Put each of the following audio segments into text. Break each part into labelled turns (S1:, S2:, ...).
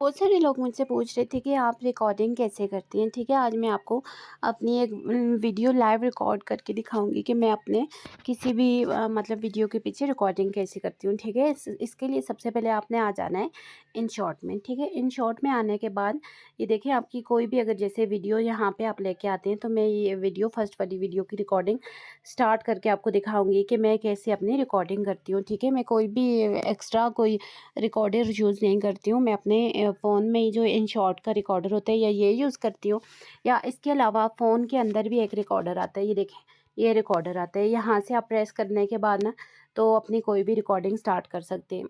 S1: बहुत सारे लोग मुझसे पूछ रहे थे कि आप रिकॉर्डिंग कैसे करती हैं। ठीक है, आज मैं आपको अपनी एक वीडियो लाइव रिकॉर्ड करके दिखाऊंगी कि मैं अपने किसी भी मतलब वीडियो के पीछे रिकॉर्डिंग कैसे करती हूँ। ठीक है, इसके लिए सबसे पहले आपने आ जाना है इन शॉर्ट में। ठीक है, इन शॉर्ट में आने के बाद ये देखिए, आपकी कोई भी अगर जैसे वीडियो यहाँ पे आप लेके आते हैं, तो मैं ये वीडियो फर्स्ट वाली वीडियो की रिकॉर्डिंग स्टार्ट करके आपको दिखाऊंगी कि मैं कैसे अपनी रिकॉर्डिंग करती हूँ। ठीक है, मैं कोई भी एक्स्ट्रा कोई रिकॉर्डर यूज़ नहीं करती हूँ। मैं अपने फ़ोन में ही जो इन शॉर्ट का रिकॉर्डर होता है या ये यूज़ करती हूँ, या इसके अलावा फ़ोन के अंदर भी एक रिकॉर्डर आता है। ये देखें, ये रिकॉर्डर आता है। यहाँ से आप प्रेस करने के बाद ना तो अपनी कोई भी रिकॉर्डिंग स्टार्ट कर सकते हैं।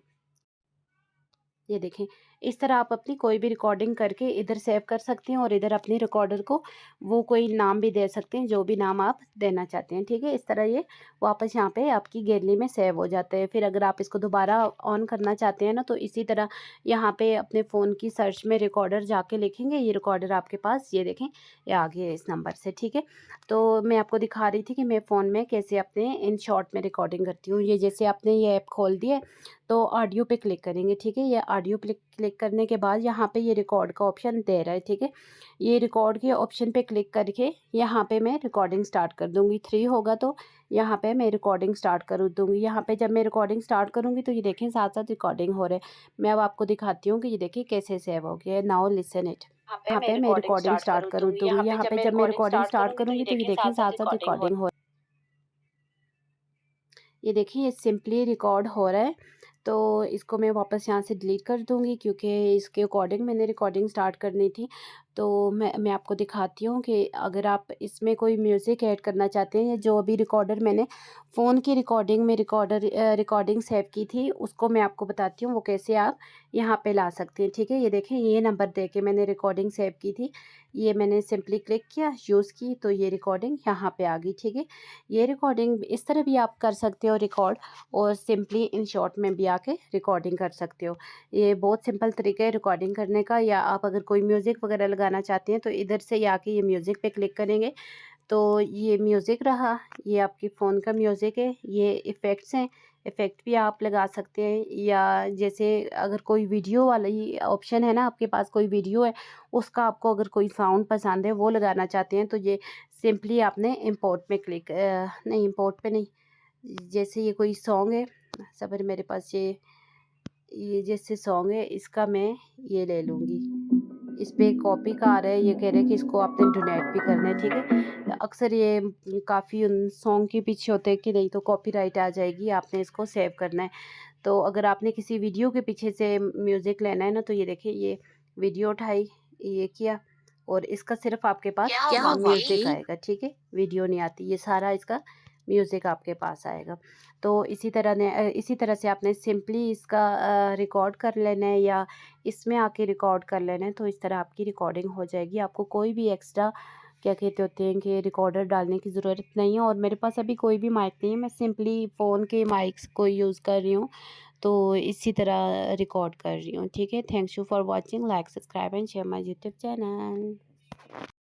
S1: ये देखें, इस तरह आप अपनी कोई भी रिकॉर्डिंग करके इधर सेव कर सकते हैं और इधर अपनी रिकॉर्डर को वो कोई नाम भी दे सकते हैं, जो भी नाम आप देना चाहते हैं। ठीक है, इस तरह ये वापस यहाँ पे आपकी गैलरी में सेव हो जाता है। फिर अगर आप इसको दोबारा ऑन करना चाहते हैं ना, तो इसी तरह यहाँ पे अपने फ़ोन की सर्च में रिकॉर्डर जाके लिखेंगे, ये रिकॉर्डर आपके पास, ये देखें, ये आ गया है इस नंबर से। ठीक है, तो मैं आपको दिखा रही थी कि मैं फ़ोन में कैसे अपने इन शॉर्ट में रिकॉर्डिंग करती हूँ। ये जैसे आपने ये ऐप खोल दिया है, तो ऑडियो पे क्लिक करेंगे। ठीक है, ये ऑडियो पे क्लिक करने के बाद यहाँ पे ये रिकॉर्ड का ऑप्शन दे रहा है। ठीक है, ये रिकॉर्ड के ऑप्शन पे क्लिक करके यहाँ पे मैं रिकॉर्डिंग स्टार्ट कर दूँगी। 3 होगा तो यहाँ पे मैं रिकॉर्डिंग स्टार्ट कर दूँगी। यहाँ पे जब मैं रिकॉर्डिंग स्टार्ट करूँगी तो ये देखें साथ-साथ रिकॉर्डिंग हो रहा है। मैं अब आपको दिखाती हूँ कि ये देखिए कैसे सेव हो गया है। Now listen it.
S2: यहाँ पे
S1: यहाँ
S2: मैं
S1: पे मैं
S2: रिकॉर्डिंग
S1: रिकॉर्डिंग
S2: स्टार्ट
S1: स्टार्ट
S2: कर
S1: कर
S2: दूँगी।
S1: दूँगी।
S2: यहाँ पे
S1: यहाँ
S2: जब
S1: पे
S2: मैं
S1: जब मैं
S2: रिकॉर्डिंग
S1: रिकॉर्डिंग
S2: स्टार्ट
S1: स्टार्ट
S2: करूँगी तो ये
S1: करूँगी तो ये
S2: देखें
S1: देखें
S2: साथ-साथ
S1: साथ-साथ
S2: रिकॉर्डिंग हो
S1: रिकॉर्डिंग हो ये देखिए, ये सिंपली रिकॉर्ड हो रहा है। तो इसको मैं वापस यहाँ से डिलीट कर दूँगी, क्योंकि इसके अकॉर्डिंग मैंने रिकॉर्डिंग स्टार्ट करनी थी। तो मैं आपको दिखाती हूँ कि अगर आप इसमें कोई म्यूज़िक ऐड करना चाहते हैं, या जो अभी रिकॉर्डर मैंने फ़ोन की रिकॉर्डिंग में रिकॉर्डिंग सेव की थी, उसको मैं आपको बताती हूँ वो कैसे आप यहाँ पे ला सकते हैं। ठीक है, ये देखें, ये नंबर दे के मैंने रिकॉर्डिंग सेव की थी। ये मैंने सिंपली क्लिक किया, यूज़ की, तो ये रिकॉर्डिंग यहाँ पे आ गई। ठीक है, ये रिकॉर्डिंग इस तरह भी आप कर सकते हो रिकॉर्ड, और सिंपली इन शॉर्ट में भी आके रिकॉर्डिंग कर सकते हो। ये बहुत सिंपल तरीका है रिकॉर्डिंग करने का। या आप अगर कोई म्यूज़िक वगैरह लगाना चाहते हैं, तो इधर से ही आके ये म्यूज़िक पे क्लिक करेंगे, तो ये म्यूज़िक रहा, ये आपकी फ़ोन का म्यूज़िक है। ये इफ़ेक्ट्स हैं, इफ़ेक्ट भी आप लगा सकते हैं। या जैसे अगर कोई वीडियो वाला ही ऑप्शन है ना, आपके पास कोई वीडियो है, उसका आपको अगर कोई साउंड पसंद है, वो लगाना चाहते हैं, तो ये सिंपली आपने इम्पोर्ट में नहीं, इम्पोर्ट पे नहीं, जैसे ये कोई सॉन्ग है, सब्र मेरे पास ये जैसे सॉन्ग है, इसका मैं ये ले लूँगी। इस पे कॉपी का आ रहा है, ये कह रहे हैं कि इसको आपने डोनेट भी करना है। ठीक है, अक्सर ये काफ़ी उन सॉन्ग के पीछे होते हैं कि नहीं तो कॉपीराइट आ जाएगी, आपने इसको सेव करना है। तो अगर आपने किसी वीडियो के पीछे से म्यूज़िक लेना है ना, तो ये देखिए, ये वीडियो उठाई, ये किया, और इसका सिर्फ आपके पास
S2: क्या हुआ
S1: म्यूज़िक आएगा। ठीक है, वीडियो नहीं आती, ये सारा इसका म्यूज़िक आपके पास आएगा। तो इसी तरह से आपने सिंपली इसका रिकॉर्ड कर लेना है, या इसमें आके रिकॉर्ड कर लेना है, तो इस तरह आपकी रिकॉर्डिंग हो जाएगी। आपको कोई भी एक्स्ट्रा क्या कहते होते हैं कि रिकॉर्डर डालने की ज़रूरत नहीं है। और मेरे पास अभी कोई भी माइक नहीं है, मैं सिंपली फ़ोन के माइक्स को यूज़ कर रही हूँ, तो इसी तरह रिकॉर्ड कर रही हूँ। ठीक है, thanks you for watching, like, subscribe and share my YouTube channel.